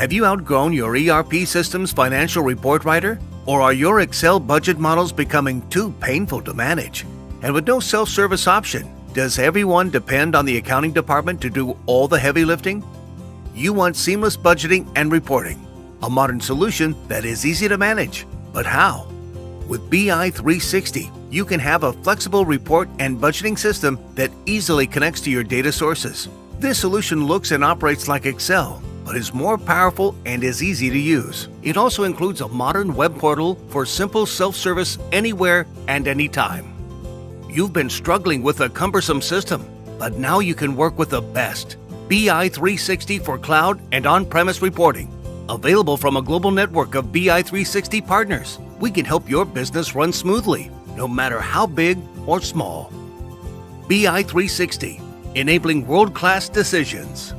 Have you outgrown your ERP system's financial report writer? Or are your Excel budget models becoming too painful to manage? And with no self-service option, does everyone depend on the accounting department to do all the heavy lifting? You want seamless budgeting and reporting, a modern solution that is easy to manage. But how? With BI360, you can have a flexible report and budgeting system that easily connects to your data sources. This solution looks and operates like Excel, but is more powerful and is easy to use. It also includes a modern web portal for simple self-service anywhere and anytime. You've been struggling with a cumbersome system, but now you can work with the best. BI360 for cloud and on-premise reporting. Available from a global network of BI360 partners, we can help your business run smoothly, no matter how big or small. BI360, enabling world-class decisions.